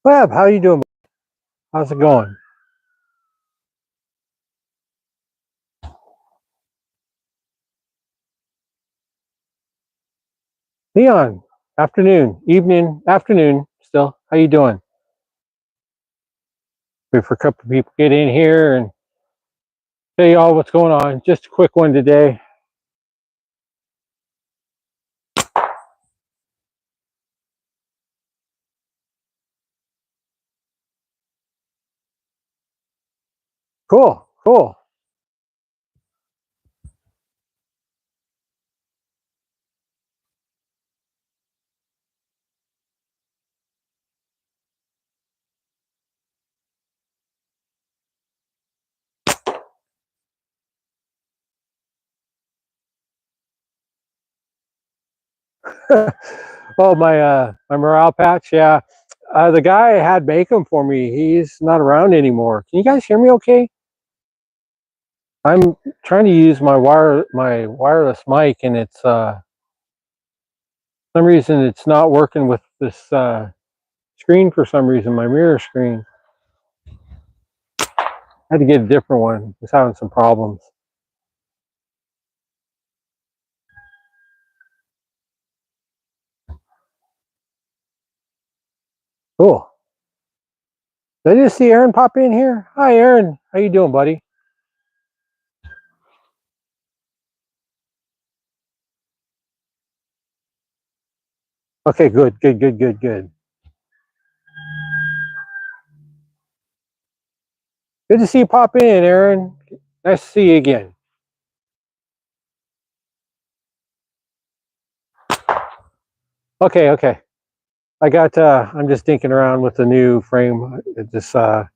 Web, how you doing? How's it going? Leon, afternoon still. How you doing? Wait for a couple of people to get in here and tell you all what's going on. Just a quick one today. Cool, cool. Oh, my morale patch, yeah. The guy I had make them for me, he's not around anymore. Can you guys hear me okay? I'm trying to use my wireless mic, and it's some reason it's not working with this screen for some reason, my mirror screen. I had to get a different one. It's having some problems. Cool. Did I just see Aaron pop in here? Hi, Aaron. How you doing, buddy? Okay, good, good, good, good, good. Good to see you pop in, Aaron. Nice to see you again. Okay, okay. I got. I'm just dinking around with the new frame. It just. I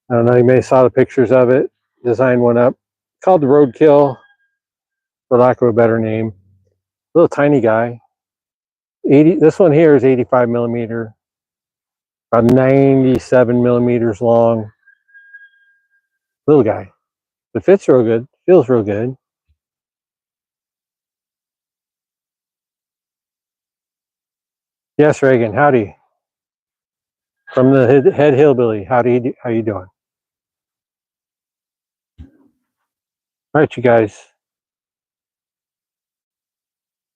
don't know. You may have saw the pictures of it. Designed one up. Called the Roadkill, for lack of a better name. Little tiny guy. 80. This one here is 85 millimeter. About 97 millimeters long. Little guy. It fits real good. Feels real good. Yes, Reagan. Howdy. From the head hillbilly. How you doing? All right, you guys.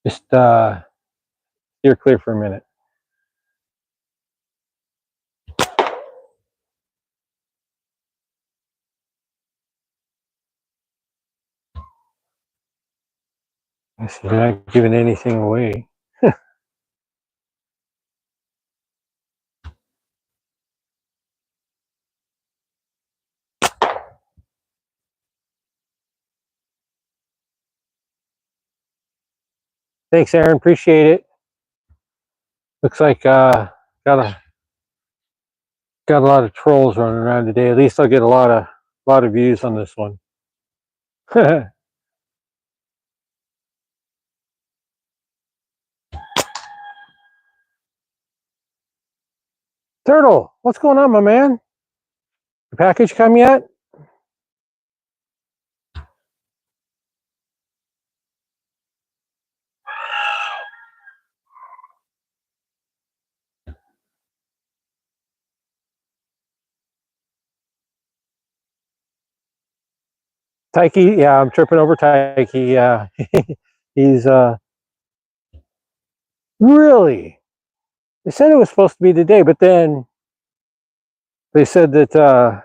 Just steer clear for a minute. You're not giving anything away. Thanks, Aaron. Appreciate it. Looks like got a got a lot of trolls running around today. At least I'll get a lot of views on this one. Turtle, what's going on, my man? The package come yet? Tyke, yeah, I'm tripping over Tyke. He's really. They said it was supposed to be today, but then they said that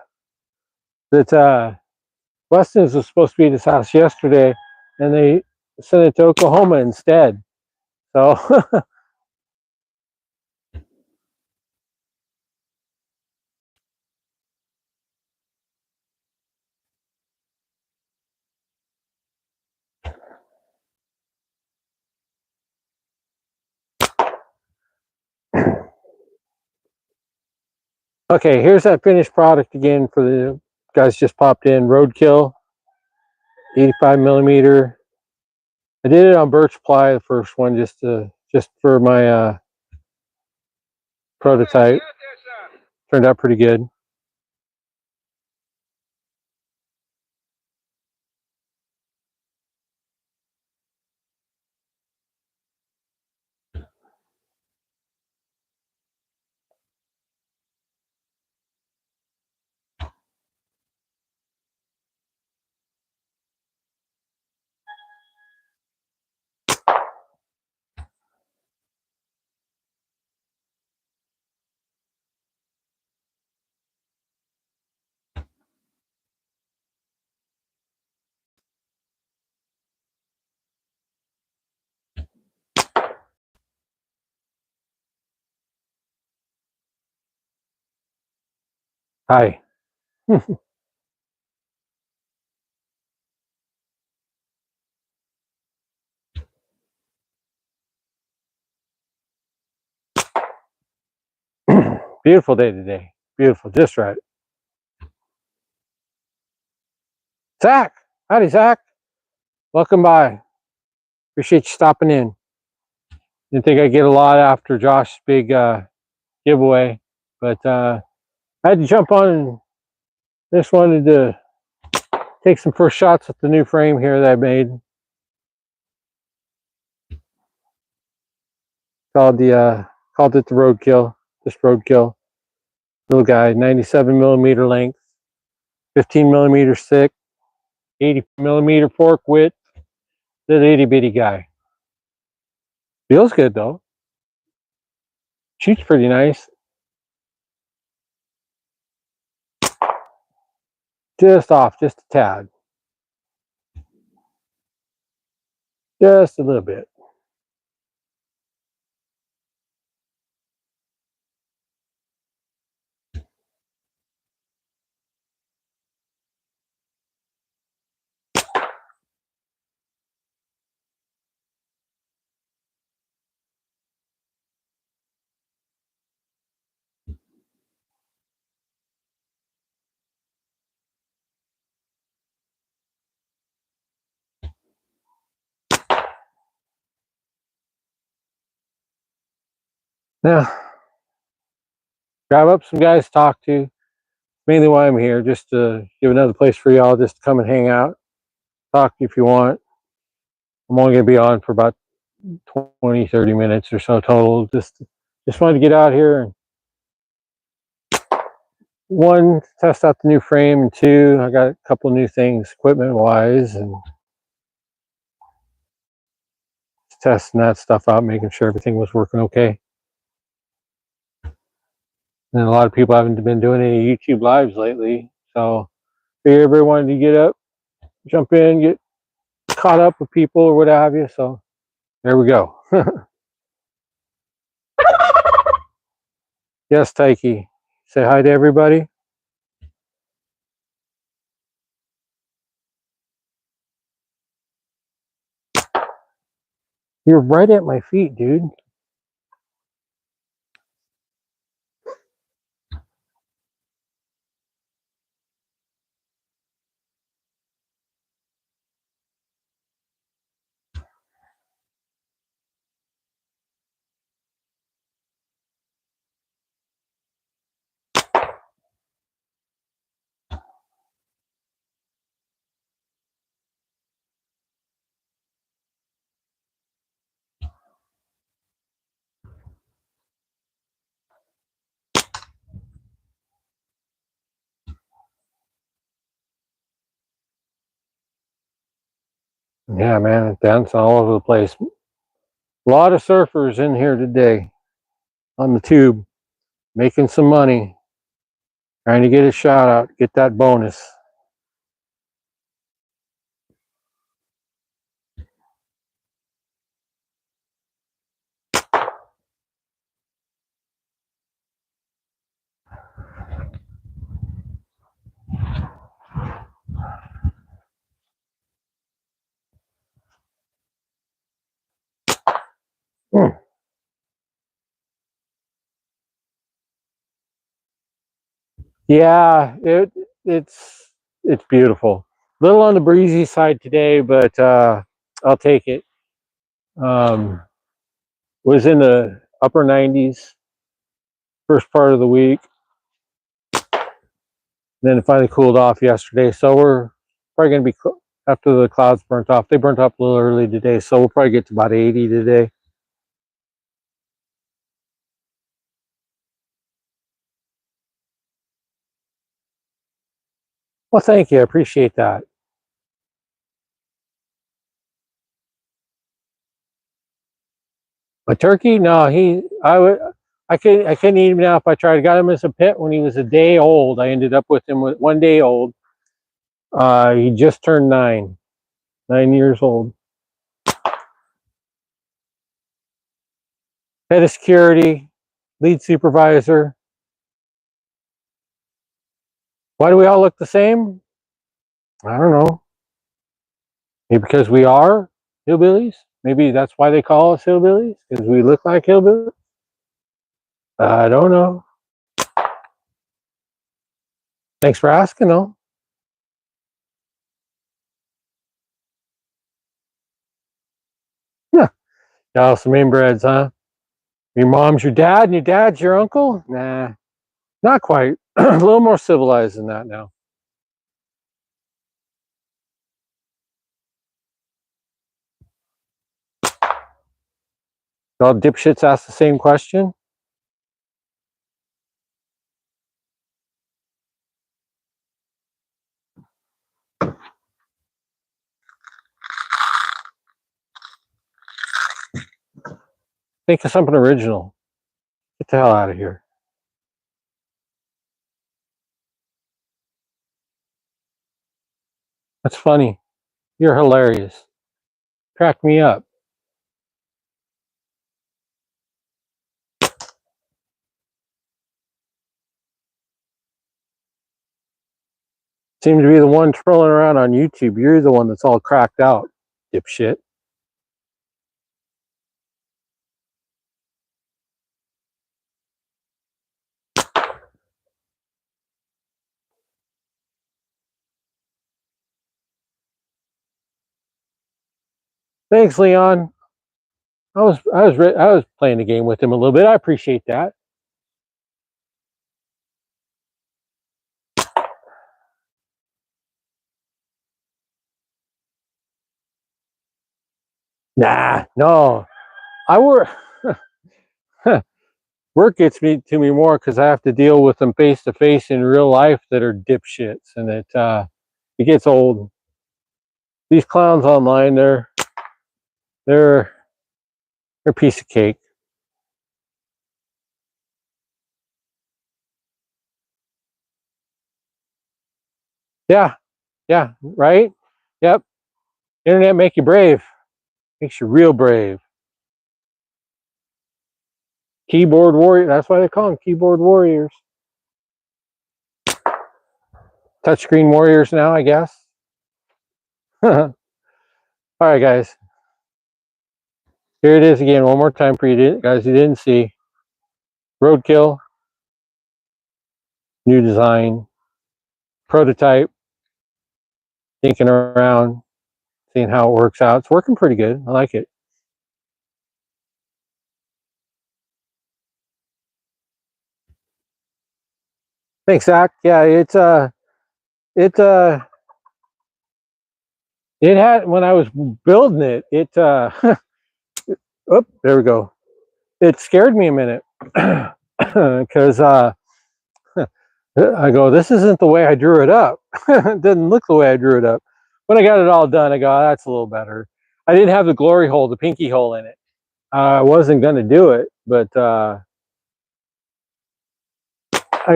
Weston's was supposed to be at his house yesterday, and they sent it to Oklahoma instead. So okay, here's that finished product again for the guys just popped in. Roadkill, 85 millimeter. I did it on birch ply, the first one, just for my prototype. Turned out pretty good. Hi. Beautiful day today. Beautiful, just right. Zach, howdy, Zach. Welcome by. Appreciate you stopping in. Didn't think I'd get a lot after Josh's big giveaway, but I had to jump on and just wanted to take some first shots at the new frame here that I made. Called it the Roadkill. Just Roadkill. Little guy, 97 millimeter length, 15 millimeters thick, 80 millimeter fork width. That itty bitty guy. Feels good though. Shoots pretty nice. Just off, just a tad. Just a little bit. Now, grab up some guys to talk to. Mainly why I'm here, just to give another place for y'all just to come and hang out. Talk if you want. I'm only going to be on for about 20, 30 minutes or so total. Just wanted to get out here and one, test out the new frame, and two, I got a couple new things equipment wise and testing that stuff out, making sure everything was working okay. And a lot of people haven't been doing any YouTube lives lately, so figured everybody wanted to get up, jump in, get caught up with people or what have you. So there we go. Yes, Taiki. Say hi to everybody. You're right at my feet, dude. Yeah, man, dancing all over the place. A lot of surfers in here today on the tube, making some money, trying to get a shout out, get that bonus. Yeah, it's beautiful. A little on the breezy side today, but I'll take it. Was in the upper 90s first part of the week. Then it finally cooled off yesterday, so we're probably going to be after the clouds burnt off. They burnt off a little early today, so we'll probably get to about 80 today. Well, thank you. I appreciate that. A turkey? No, I couldn't eat him now if I tried. I got him as a pet when he was a day old. I ended up with him with 1 day old. He just turned 9 years old. Head of security, lead supervisor. Why do we all look the same? I don't know. Maybe because we are hillbillies. Maybe that's why they call us hillbillies, because we look like hillbillies. I don't know. Thanks for asking, though. Yeah. Y'all some inbreds, huh? Your mom's your dad, and your dad's your uncle? Nah, not quite. A little more civilized than that now. All dipshits ask the same question. Think of something original. Get the hell out of here. That's funny. You're hilarious. Crack me up. Seem to be the one trolling around on YouTube. You're the one that's all cracked out, dipshit. Thanks, Leon. I was playing the game with him a little bit. I appreciate that. Nah, no. I work. Work gets me to me more because I have to deal with them face to face in real life that are dipshits, and it gets old. These clowns online, they're a piece of cake. Yeah, yeah, right. Yep. Internet make you brave. Makes you real brave. Keyboard warrior. That's why they call them keyboard warriors. Touchscreen warriors now, I guess. All right, guys. Here it is again, one more time for you guys who didn't see. Roadkill, new design, prototype, thinking around, seeing how it works out. It's working pretty good. I like it. Thanks, Zach. Yeah, it had, when I was building it, oh, there we go. It scared me a minute because I go, this isn't the way I drew it up. It didn't look the way I drew it up. When I got it all done, I go, oh, that's a little better. I didn't have the glory hole, the pinky hole in it. I wasn't going to do it, but I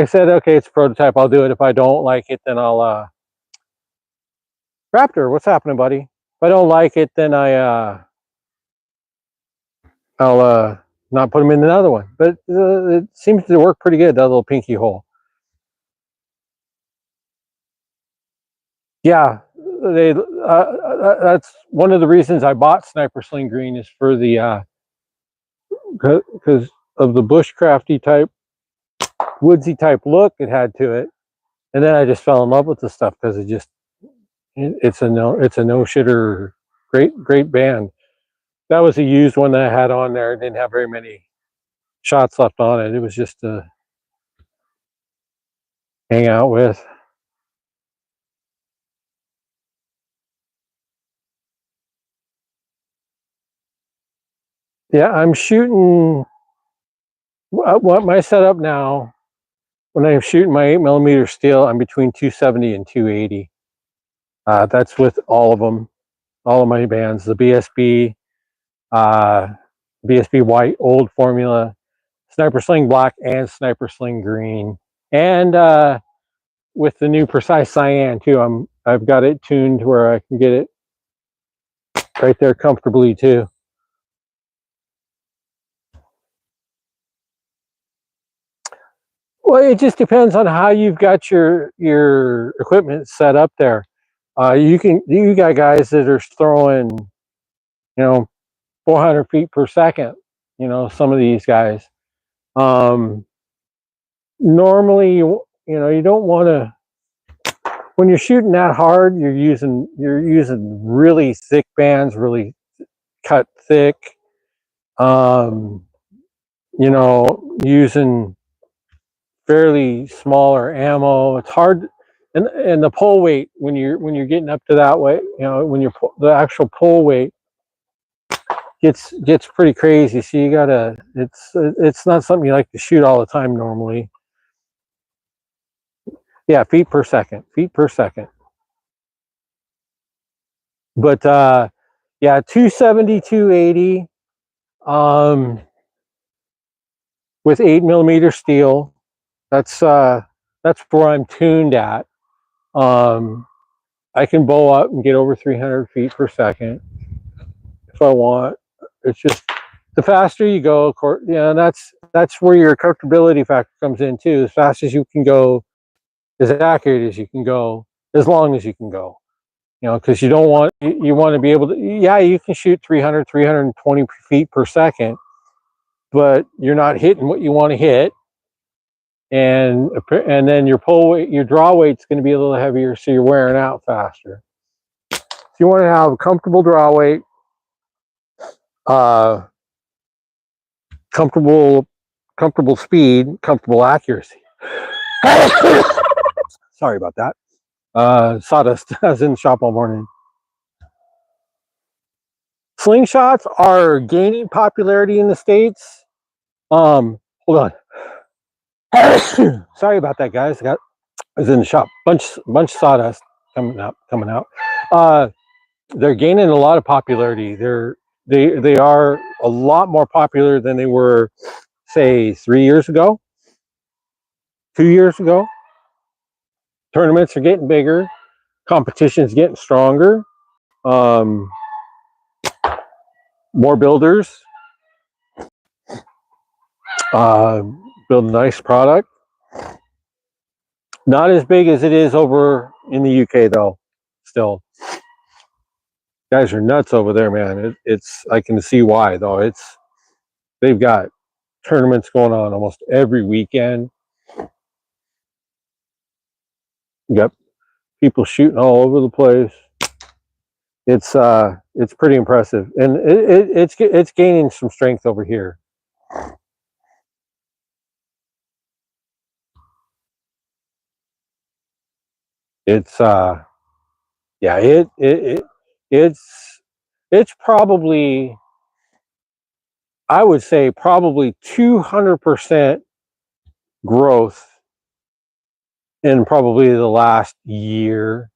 said, okay, it's a prototype. I'll do it. If I don't like it, then I'll. Raptor, what's happening, buddy? If I don't like it, then I'll not put them in another one. But it seems to work pretty good, that little pinky hole. Yeah, that's one of the reasons I bought Sniper Sling Green, is for the because of the bushcrafty type, woodsy type look it had to it, and then I just fell in love with the stuff because it's a no shitter, great band. That was a used one that I had on there. It didn't have very many shots left on it. It was just to hang out with. Yeah, I'm shooting. What my setup now, when I'm shooting my 8mm steel, I'm between 270 and 280. That's with all of them, all of my bands. The BSB, uh, BSB white, old formula, Sniper Sling black, and Sniper Sling green, and with the new precise cyan too. I've got it tuned to where I can get it right there comfortably too. Well, it just depends on how you've got your equipment set up there. You got guys that are throwing, 400 feet per second. Some of these guys. Um, Normally, you don't want to, when you're shooting that hard. You're using really thick bands, really cut thick. Using fairly smaller ammo. It's hard, and the pull weight when you're getting up to that way, when the actual pull weight gets pretty crazy. So you gotta. It's not something you like to shoot all the time normally. Yeah, feet per second. Feet per second. But yeah, 270, 280, with 8 millimeter steel. That's where I'm tuned at. Um, I can bow up and get over 300 feet per second if I want. It's just the faster you go, of course, that's where your comfortability factor comes in too. As fast as you can go, as accurate as you can go, as long as you can go. Because you don't want you want to be able to. Yeah, you can shoot 300, 320 feet per second, but you're not hitting what you want to hit, and then your pull weight, your draw weight's going to be a little heavier, so you're wearing out faster. So you want to have a comfortable draw weight, uh, comfortable speed, comfortable accuracy. Sorry about that. Sawdust. I was in the shop all morning. Slingshots are gaining popularity in the States. Hold on. Sorry about that, guys. I was in the shop. Bunch of sawdust coming out. They're gaining a lot of popularity. They are a lot more popular than they were, say, 3 years ago, 2 years ago. Tournaments are getting bigger. Competition's getting stronger. Um, More builders uh, build a nice product. Not as big as it is over in the UK, though. Still, guys are nuts over there, man. It's I can see why, though. They've got tournaments going on almost every weekend. You got people shooting all over the place. It's pretty impressive, and it's gaining some strength over here. It's yeah, it's probably, I would say, probably 200% growth in probably the last year,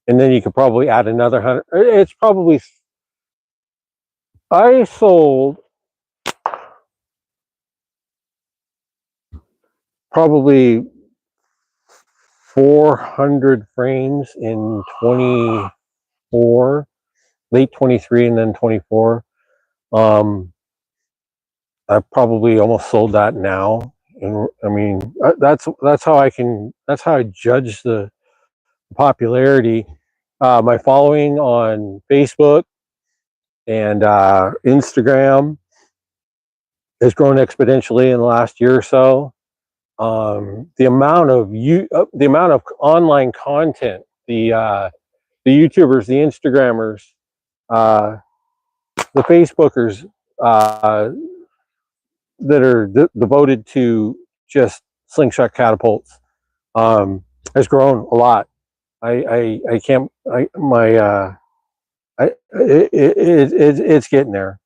and then you could probably add another 100. It's probably, I sold probably 400 frames in 24, late 23 and then 24. I probably almost sold that now, and I mean that's how I judge the popularity. My following on Facebook and Instagram has grown exponentially in the last year or so. The amount of online content, the YouTubers, the Instagrammers, uh, the Facebookers, uh, that are devoted to just slingshot catapults, has grown a lot. I can't. I my I it's getting there.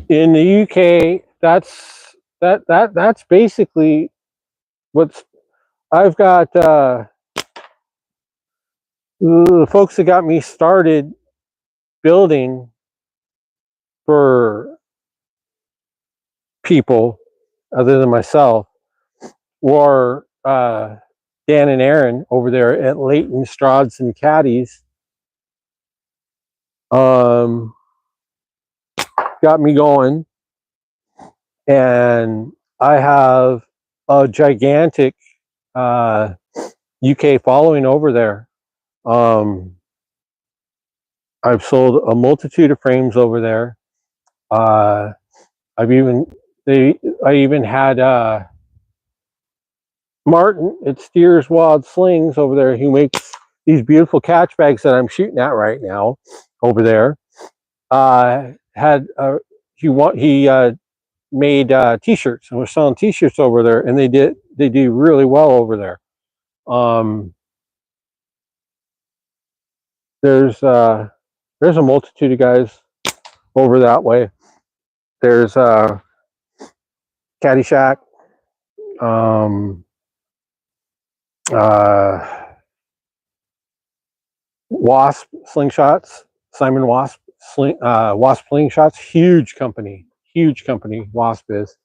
In the UK, that's basically what's. I've got the folks that got me started building for people other than myself were Dan and Aaron over there at Leighton Strods and Caddies. got me going, and I have a gigantic UK following over there. I've sold a multitude of frames over there. I've even I even had Martin at Steers Wild Slings over there, who makes these beautiful catch bags that I'm shooting at right now over there. Had he made t-shirts, and was selling t-shirts over there, and they do really well over there. There's a multitude of guys over that way. There's Caddyshack, Wasp Slingshots, Simon Wasp Wasp Slingshots, huge company, Wasp is.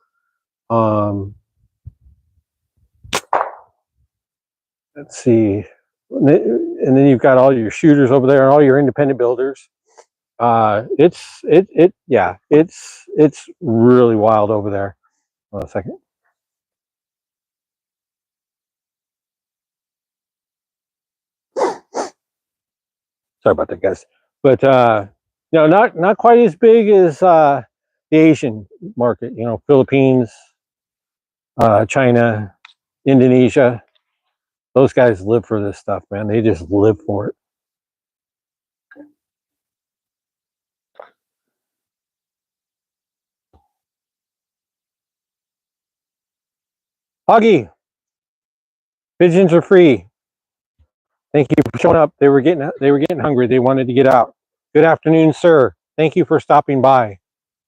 Let's see, and then you've got all your shooters over there and all your independent builders. It's really wild over there. Hold on a second. Sorry about that, guys. But not quite as big as the Asian market. Philippines, China, Indonesia. Those guys live for this stuff, man. They just live for it. Huggy, pigeons are free. Thank you for showing up. They were getting hungry. They wanted to get out. Good afternoon, sir. Thank you for stopping by.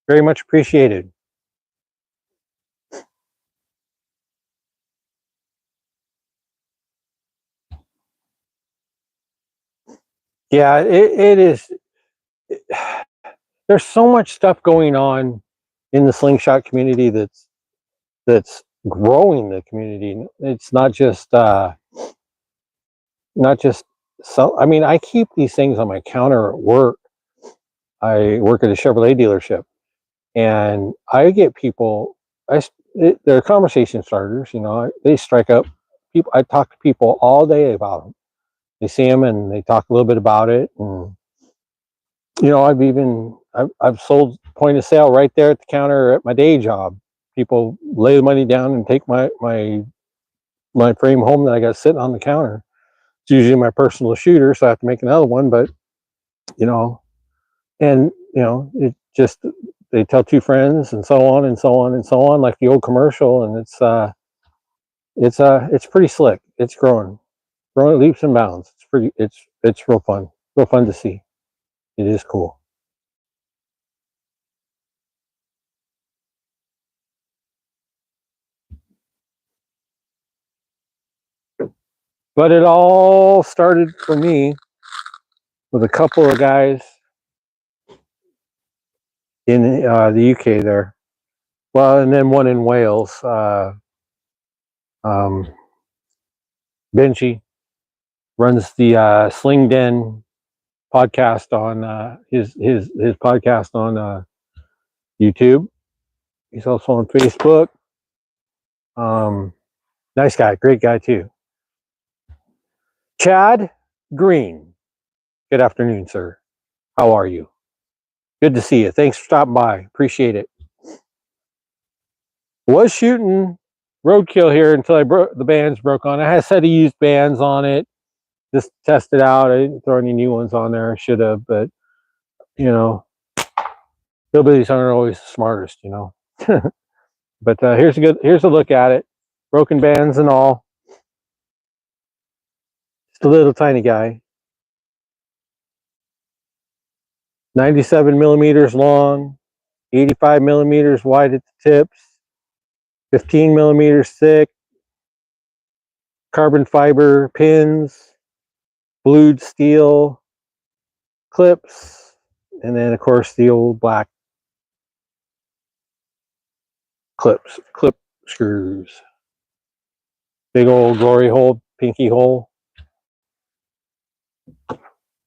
Very much appreciated. Yeah, it is. There's so much stuff going on in the slingshot community that's growing the community. It's not just so. I mean, I keep these things on my counter at work. I work at a Chevrolet dealership, and I get people. They're conversation starters. They strike up people. I talk to people all day about them. They see them and they talk a little bit about it. And I've sold point of sale right there at the counter at my day job. People lay the money down and take my frame home that I got sitting on the counter. It's usually my personal shooter, so I have to make another one. But it just, they tell two friends, and so on and so on and so on, like the old commercial. And it's pretty slick. It's growing leaps and bounds. It's real fun to see. It is cool. But it all started for me with a couple of guys in the UK there. Well, and then one in Wales. Benji runs the Sling Den podcast on his podcast on YouTube. He's also on Facebook. Nice guy, great guy too. Chad Green. Good afternoon, sir. How are you? Good to see you. Thanks for stopping by. Appreciate it. Was shooting Roadkill here until the bands broke on. I had a set of used bands on it. Just to test it out. I didn't throw any new ones on there. I should have, but hillbillies aren't always the smartest, But here's a look at it. Broken bands and all. Just a little tiny guy. 97 millimeters long, 85 millimeters wide at the tips, 15 millimeters thick, carbon fiber pins, blued steel clips, and then of course the old black clip screws. Big old glory hole, pinky hole.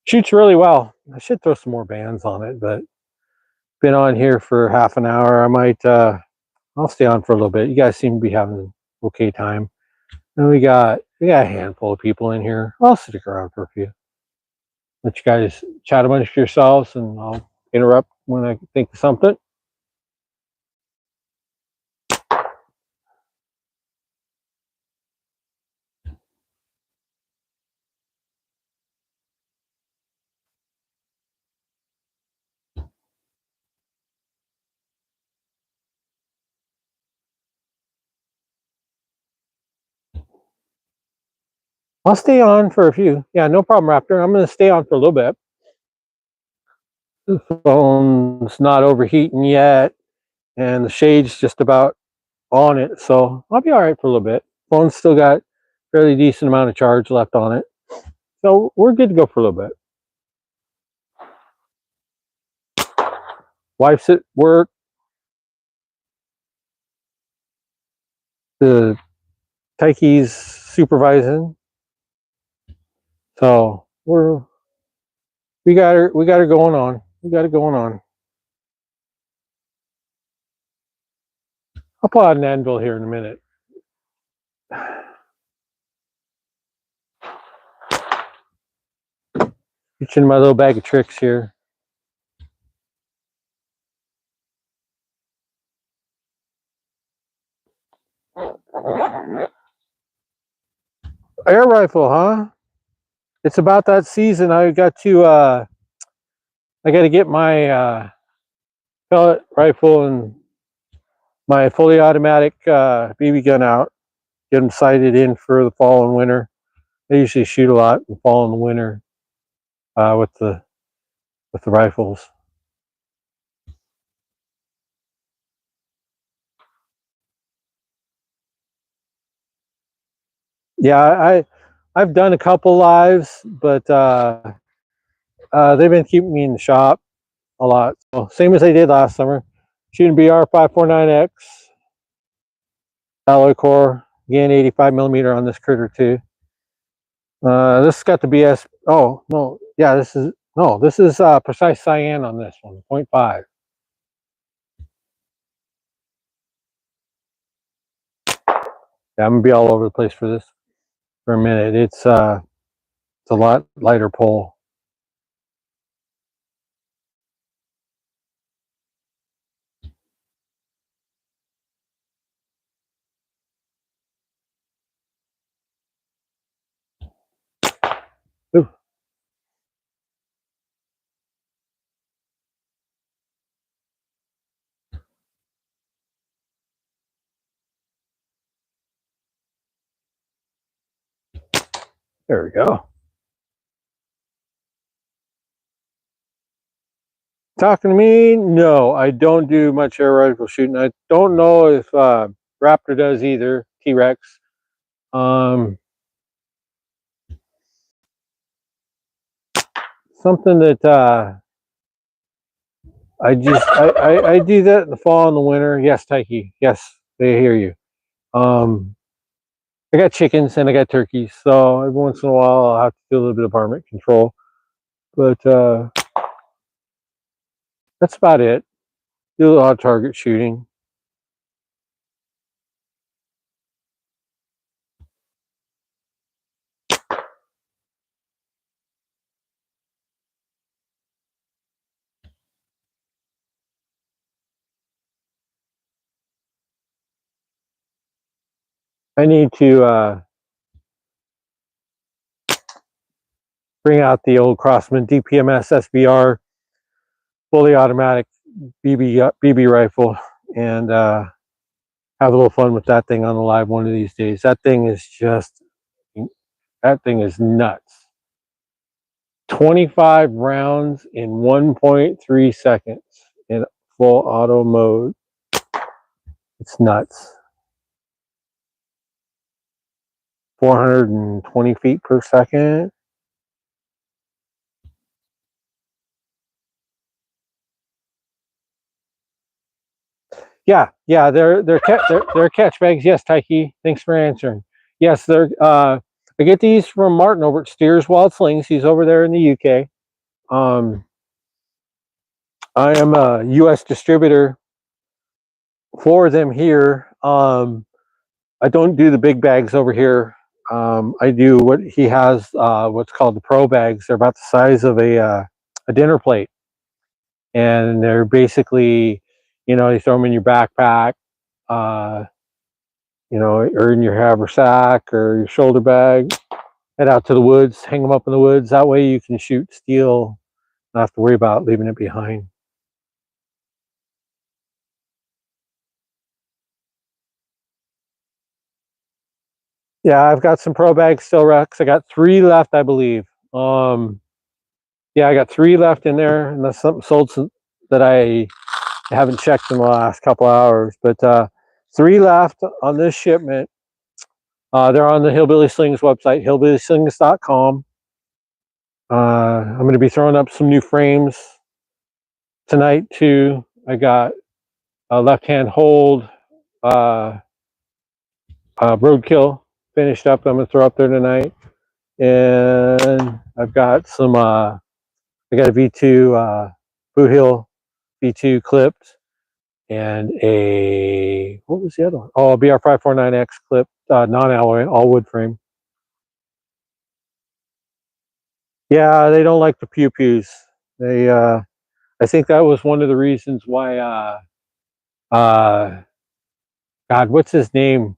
Shoots really well. I should throw some more bands on it, but been on here for half an hour. I might I'll stay on for a little bit. You guys seem to be having an okay time. And we got a handful of people in here. I'll stick around for a few. Let you guys chat a bunch for yourselves, and I'll interrupt when I think of something. I'll stay on for a few. Yeah, no problem, Raptor. I'm going to stay on for a little bit. The phone's not overheating yet, and the shade's just about on it, so I'll be all right for a little bit. Phone's still got fairly decent amount of charge left on it, so we're good to go for a little bit. Wife's at work. The Taiki's supervising, so we got her going on. We got it going on. I'll pull out an anvil here in a minute. Reaching my little bag of tricks here. Air rifle, huh? It's about that season. I got to get my pellet rifle and my fully automatic BB gun out. Get them sighted in for the fall and winter. I usually shoot a lot in the fall and the winter with the rifles. Yeah, I've done a couple lives, but they've been keeping me in the shop a lot. So same as I did last summer, shooting BR 549X, alloy core, again 85 millimeter on this critter too. This has got the BS. Oh no, yeah, this is precise cyan on this one, 0.5. Yeah, I'm gonna be all over the place for this for a minute. It's a lot lighter pull. Ooh. There we go. Talking to me? No, I don't do much air rifle shooting. I don't know if Raptor does either. T-Rex. Something that I do that in the fall and the winter. Yes, Taiki. Yes, they hear you. I got chickens and I got turkeys, so every once in a while I'll have to do a little bit of varmint control. But that's about it. Do a lot of target shooting. I need to bring out the old Crossman DPMS SBR fully automatic BB rifle and have a little fun with that thing on the live one of these days. That thing is nuts. 25 rounds in 1.3 seconds in full auto mode. It's nuts. 420 feet per second. Yeah, they're catch bags. Yes, Taiki, thanks for answering. Yes, they're I get these from Martin over at Steers Wild Slings. He's over there in the UK. I am a U.S. distributor for them here. I don't do the big bags over here. I do what he has, what's called the pro bags. They're about the size of a dinner plate, and they're basically, you throw them in your backpack, uh, or in your haversack or your shoulder bag. Head out to the woods, hang them up in the woods. That way you can shoot steel, not have to worry about leaving it behind. Yeah, I've got some pro bags still, Rex. I got 3 left, I believe. Yeah, I got 3 left in there, and that's something sold that I haven't checked in the last couple hours. But 3 left on this shipment. They're on the Hillbilly Slings website, hillbillyslings.com. I'm going to be throwing up some new frames tonight too. I got a left-hand hold Roadkill finished up. I'm going to throw up there tonight, and I've got some. I got a V2 Boot Hill V2 clipped, and a what was the other one? Oh, a BR549X clipped non-alloy all wood frame. Yeah, they don't like the pew pews. They I think that was one of the reasons why God, what's his name?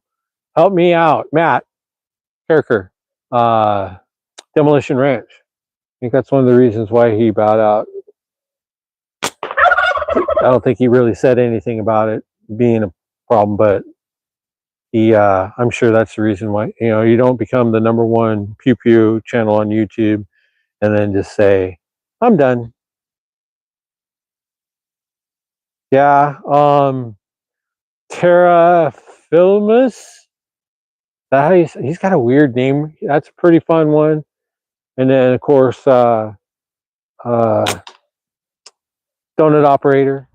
Help me out, Matt Kerker, Demolition Ranch. I think that's one of the reasons why he bowed out. I don't think he really said anything about it being a problem, but I'm sure that's the reason why. You don't become the #1 pew pew channel on YouTube and then just say, "I'm done." Yeah, Terra Filmus. That he's got a weird name. That's a pretty fun one. And then of course, uh, Donut Operator,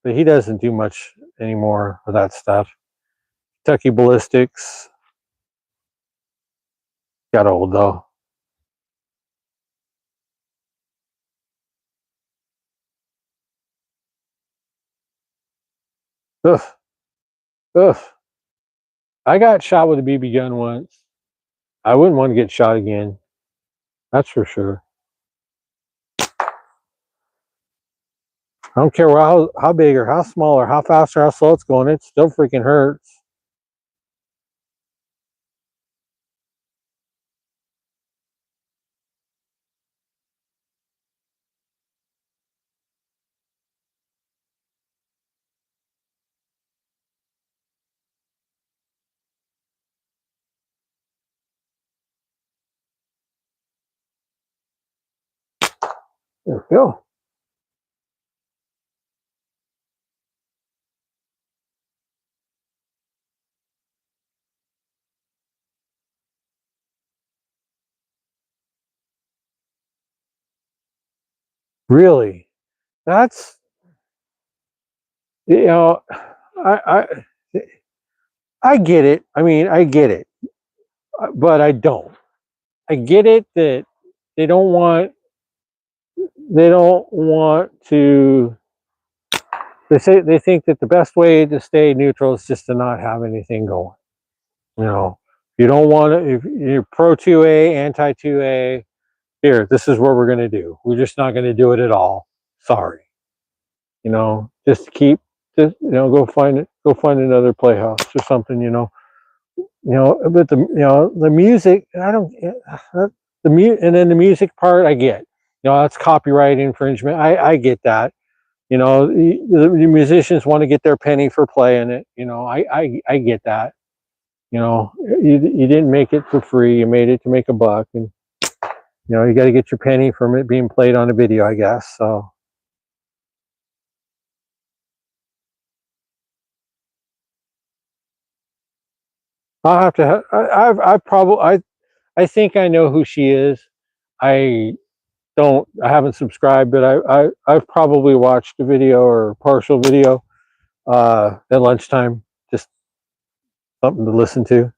but he doesn't do much anymore of that stuff. Kentucky Ballistics got old though. Ugh, ugh. I got shot with a BB gun once. I wouldn't want to get shot again. That's for sure. I don't care how big or how small or how fast or how slow it's going. It still freaking hurts. There we go. Really, that's you know, I I get it. I mean, I get it, but I don't. I get it that they don't want they don't want to. They think that the best way to stay neutral is just to not have anything going. You don't want to. If you're pro 2A, anti 2A, here, this is what we're going to do. We're just not going to do it at all. Sorry. Just keep, go find another playhouse or something. But the music, I don't. And then the music part, I get. That's copyright infringement. I get that. The musicians want to get their penny for playing it. I get that. You didn't make it for free. You made it to make a buck, and you got to get your penny from it being played on a video, I guess. So I'll have to. I think I know who she is. I don't. I haven't subscribed, but I've probably watched a video or partial video at lunchtime. Just something to listen to.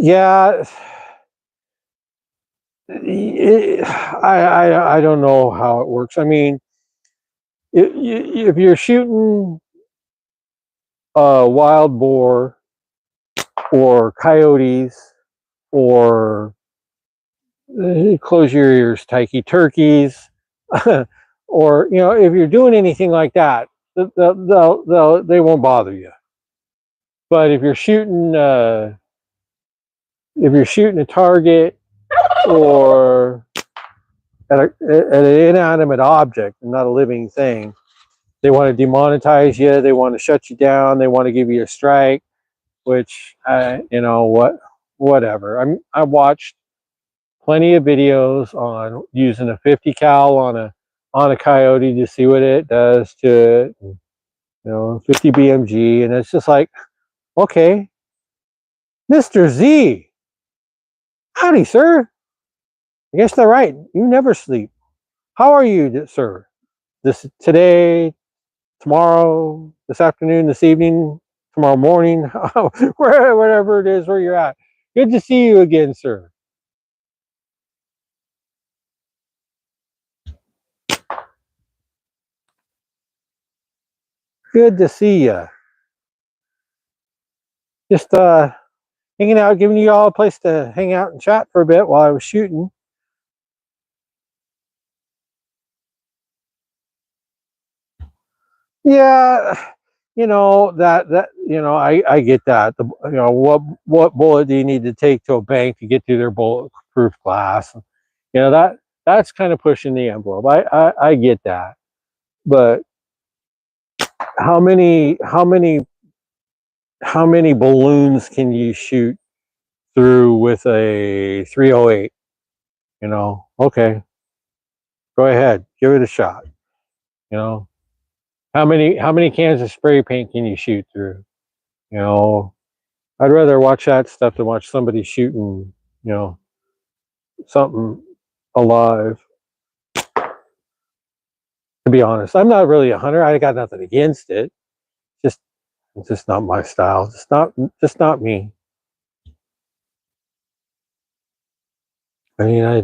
Yeah, I don't know how it works. I mean, if you're shooting a wild boar or coyotes or close your ears, tikey turkeys, or if you're doing anything like that, they won't bother you. But if you're shooting a target or at an inanimate object, not a living thing, they want to demonetize you. They want to shut you down. They want to give you a strike. Which whatever. I watched plenty of videos on using a 50 cal on a coyote to see what it does to it. 50 BMG, and it's just like, okay, Mr. Z, howdy, sir. I guess they're right. You never sleep. How are you, sir? This today, tomorrow, this afternoon, this evening, tomorrow morning, wherever it is where you're at. Good to see you again, sir. Good to see you. Just hanging out, giving you all a place to hang out and chat for a bit while I was shooting. Yeah, I get that. What bullet do you need to take to a bank to get through their bulletproof glass? That's kind of pushing the envelope. I get that, but how many how many how many balloons can you shoot through with a 308? Okay, go ahead, give it a shot. You know, how many cans of spray paint can you shoot through? You know, I'd rather watch that stuff than watch somebody shooting, something alive. To be honest, I'm not really a hunter. I got nothing against it. Just it's just not my style. Just not me. I mean, I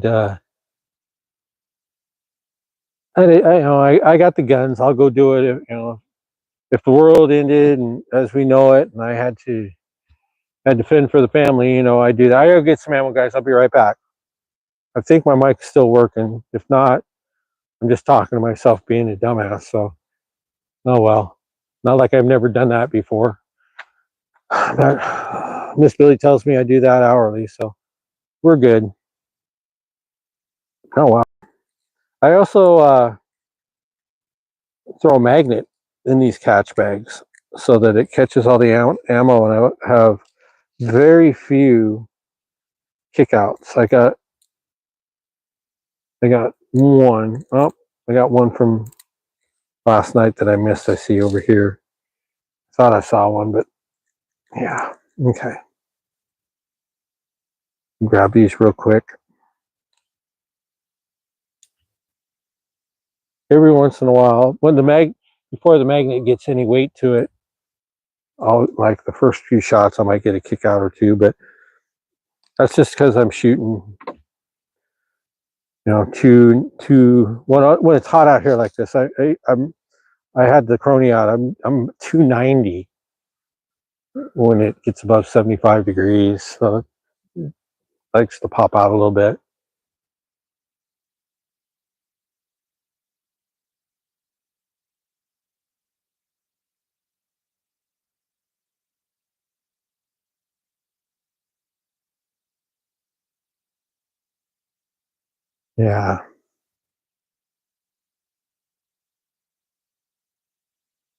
got the guns. I'll go do it. If the world ended and as we know it, and I had to fend for the family, I do that. I gotta get some ammo, guys. I'll be right back. I think my mic's still working. If not, I'm just talking to myself being a dumbass. So, oh well. Not like I've never done that before. But Miss Billy tells me I do that hourly, so we're good. Oh wow. I also throw a magnet in these catch bags so that it catches all the ammo, and I have very few kickouts. I got one. Oh, I got one from last night that I missed. I see over here. Thought I saw one, but yeah. Okay. Grab these real quick. Every once in a while, before the magnet gets any weight to it, I'll like the first few shots I might get a kick out or two, but that's just because I'm shooting, when it's hot out here like this. I had the Crony out. I'm 290 when it gets above 75 degrees, so it likes to pop out a little bit. Yeah,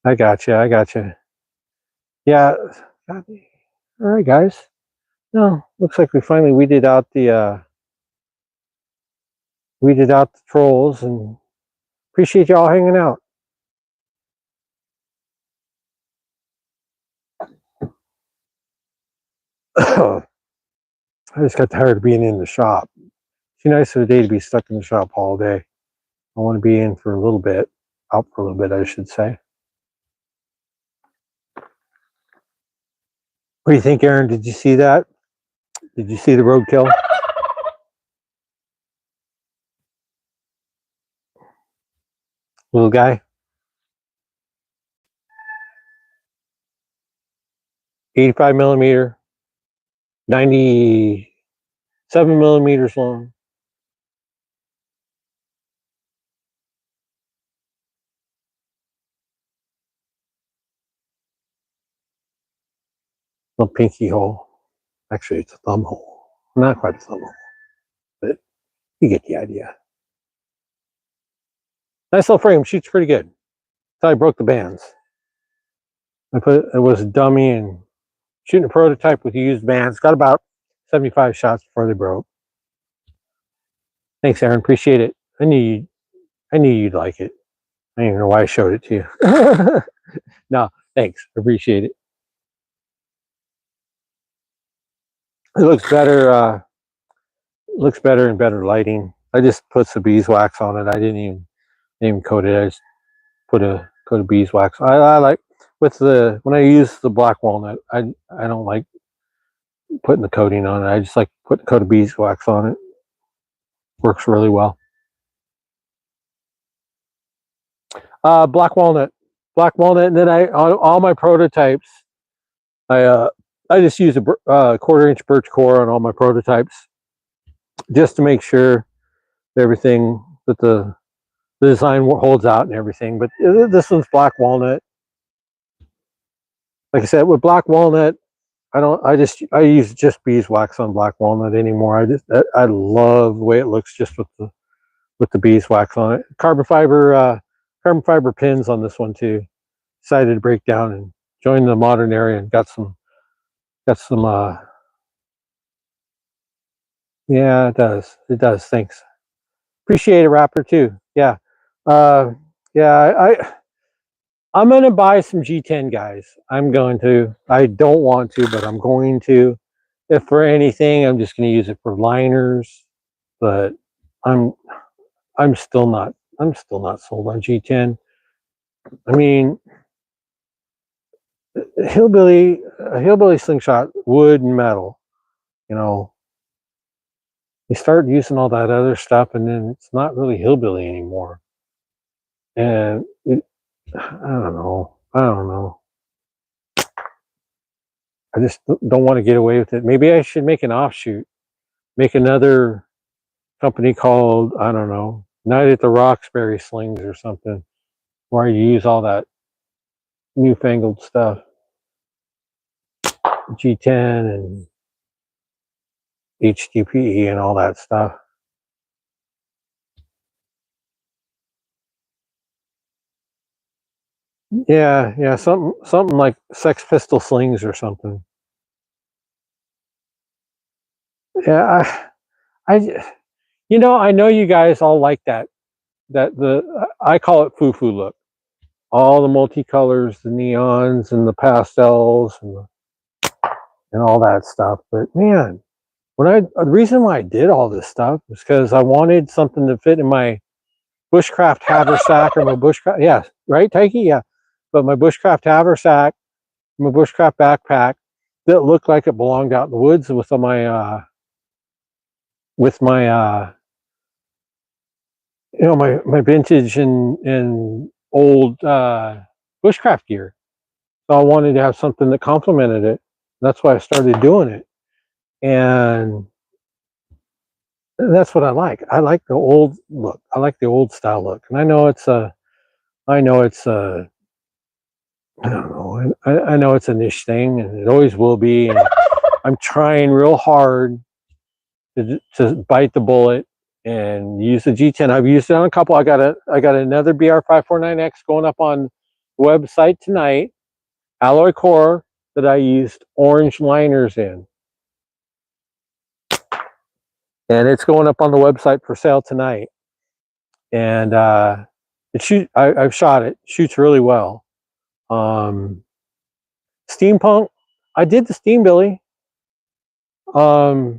I got you. I got you. Yeah. All right, guys. No, looks like we finally weeded out the trolls, and appreciate y'all hanging out. I just got tired of being in the shop. It's too nice of a day to be stuck in the shop all day. I want to be in for a little bit, out for a little bit, I should say. What do you think, Aaron? Did you see that? Did you see the Roadkill? Little guy. 85 millimeter, 97 millimeters long. Little pinky hole. Actually, it's a thumb hole. Not quite a thumb hole, but you get the idea. Nice little frame. Shoots pretty good. Until I broke the bands. It was a dummy and shooting a prototype with used bands. Got about 75 shots before they broke. Thanks, Aaron. Appreciate it. I knew you'd like it. I don't even know why I showed it to you. No, thanks. Appreciate it. It looks better. Looks better in better lighting. I just put some beeswax on it. I didn't even coat it. I just put a coat of beeswax. I like when I use the black walnut. I don't like putting the coating on it. I just like putting a coat of beeswax on it. Works really well. Black walnut, and then on all my prototypes, I just use a 1/4-inch birch core on all my prototypes, just to make sure everything that the design holds out and everything. But this one's black walnut. Like I said, with black walnut, I use just beeswax on black walnut anymore. I love the way it looks just with the beeswax on it. Carbon fiber pins on this one too. Decided to break down and join the modern area and got some yeah, it does. Thanks. Appreciate it, Rapper, too. Yeah. Yeah, I'm gonna buy some G10, guys. I'm going to. I don't want to, but I'm going to. If for anything, I'm just gonna use it for liners. But I'm still not sold on G10. I mean, a hillbilly slingshot, wood and metal. You know, you start using all that other stuff, and then it's not really hillbilly anymore. And I don't know. I just don't want to get away with it. Maybe I should make an offshoot, make another company called, I don't know, Night at the Roxbury Slings or something, where you use all that newfangled stuff, G10 and HDPE and all that stuff. Yeah, something like Sex Pistol Slings or something. Yeah, I I know you guys all like that. I call it foo-foo look. All the multicolors, the neons and the pastels and all that stuff. But man, the reason why I did all this stuff is because I wanted something to fit in my bushcraft haversack or my bushcraft. Yeah, right, Taiki? Yeah. But my bushcraft haversack, my bushcraft backpack that looked like it belonged out in the woods with my my vintage and old bushcraft gear. So I wanted to have something that complemented it. That's why I started doing it. And that's what I like. I like the old look. I like the old style look. And I know it's I don't know. I know it's a niche thing, and it always will be. And I'm trying real hard to bite the bullet and use the G10. I've used it on a couple. I got another BR549X going up on the website tonight. Alloy core that I used orange liners in. And it's going up on the website for sale tonight. And I've shot it. Shoots really well. Steampunk, I did the Steambilly. I'm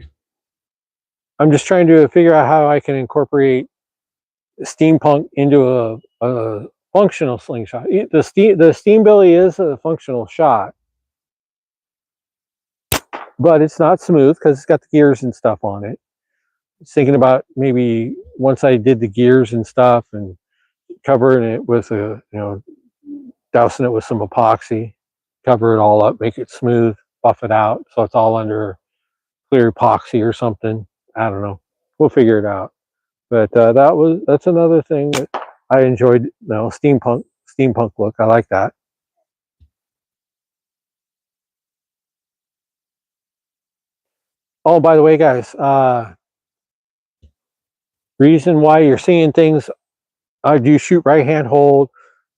just trying to figure out how I can incorporate steampunk into a functional slingshot. The Steambilly is a functional shot, but it's not smooth because it's got the gears and stuff on it. I was thinking about maybe once I did the gears and stuff and covering it with dousing it with some epoxy, cover it all up, make it smooth, buff it out so it's all under clear epoxy or something. I don't know. We'll figure it out. But that's another thing that I enjoyed. Steampunk look. I like that. Oh, by the way, guys, reason why you're seeing things, I do shoot right hand hold.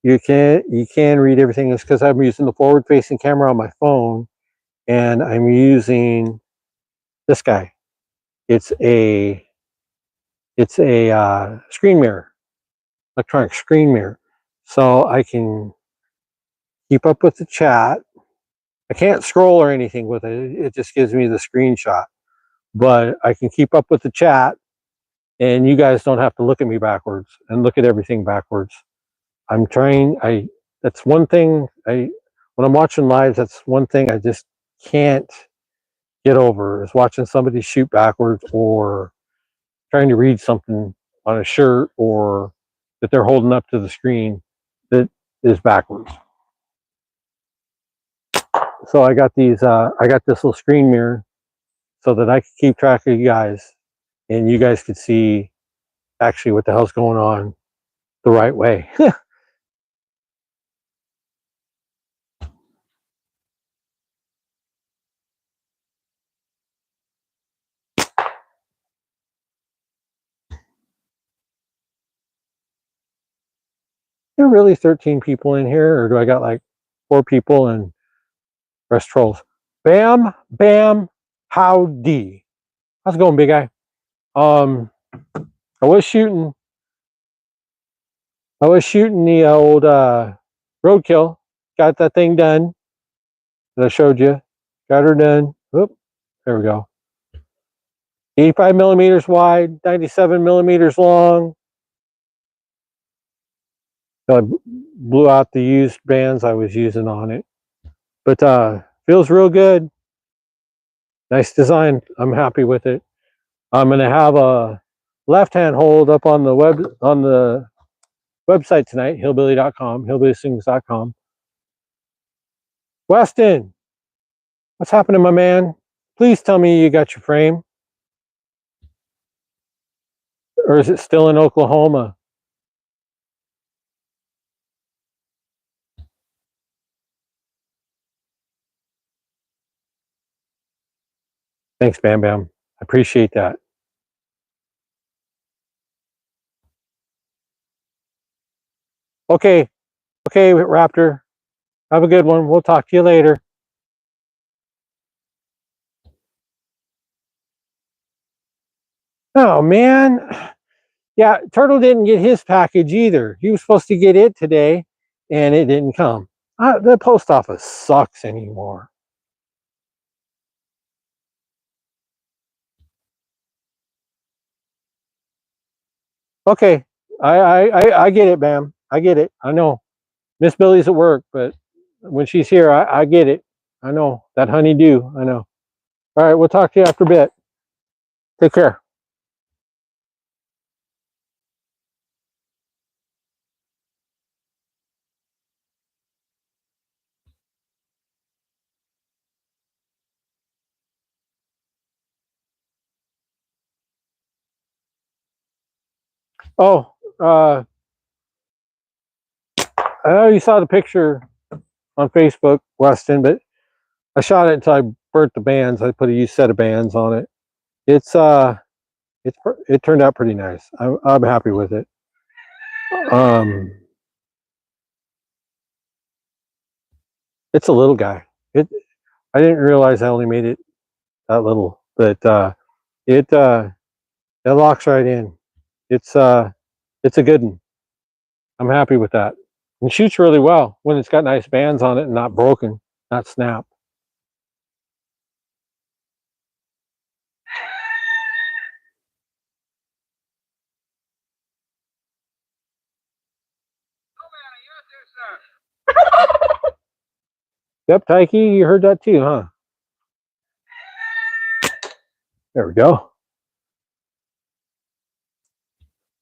You can read everything is because I'm using the forward facing camera on my phone, and I'm using this guy. It's a screen mirror, electronic screen mirror, so I can keep up with the chat. I can't scroll or anything with it. It just gives me the screenshot, but I can keep up with the chat, and you guys don't have to look at me backwards and look at everything backwards. I'm trying. That's one thing. When I'm watching live, that's one thing I just can't get over is watching somebody shoot backwards or trying to read something on a shirt or that they're holding up to the screen that is backwards. So I got these. I got this little screen mirror so that I could keep track of you guys, and you guys could see actually what the hell's going on the right way. There are really 13 people in here, or do I got like 4 people and rest trolls? Bam, bam, howdy. How's it going, big guy? I was shooting. I was shooting the old Roadkill. Got that thing done that I showed you. Got her done. Oop, there we go. 85 millimeters wide, 97 millimeters long. So I blew out the used bands I was using on it. But feels real good. Nice design. I'm happy with it. I'm going to have a left-hand hold up on the website tonight, hillbilly.com, hillbillysings.com. Weston, what's happening, my man? Please tell me you got your frame. Or is it still in Oklahoma? Thanks, Bam Bam. I appreciate that. Okay. Okay, Raptor. Have a good one. We'll talk to you later. Oh, man. Yeah, Turtle didn't get his package either. He was supposed to get it today, and it didn't come. The post office sucks anymore. Okay, I get it, Bam. I get it. I know. Miss Billy's at work, but when she's here, I get it. I know that honeydew. I know. All right, we'll talk to you after a bit. Take care. Oh, I know you saw the picture on Facebook, Weston, but I shot it until I burnt the bands. I put a used set of bands on it. It's it turned out pretty nice. I'm happy with it. It's a little guy. I didn't realize I only made it that little, but it locks right in. It's a good one. I'm happy with that. And shoots really well when it's got nice bands on it and not broken, not snapped. Yep, Taiki, you heard that too, huh? There we go.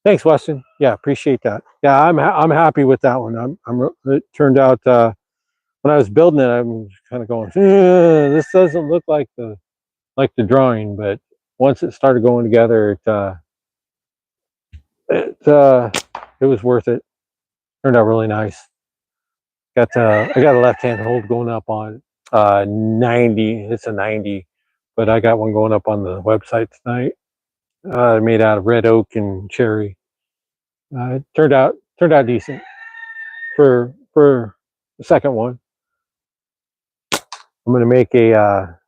Thanks, Weston. Yeah, appreciate that. Yeah, I'm happy with that one. It turned out when I was building it, I'm kind of going, this doesn't look like the drawing, but once it started going together, it was worth it. Turned out really nice. I got a left hand hold going up on 90. It's a 90, but I got one going up on the website tonight. Made out of red oak and cherry. It turned out decent for the second one. I'm gonna make a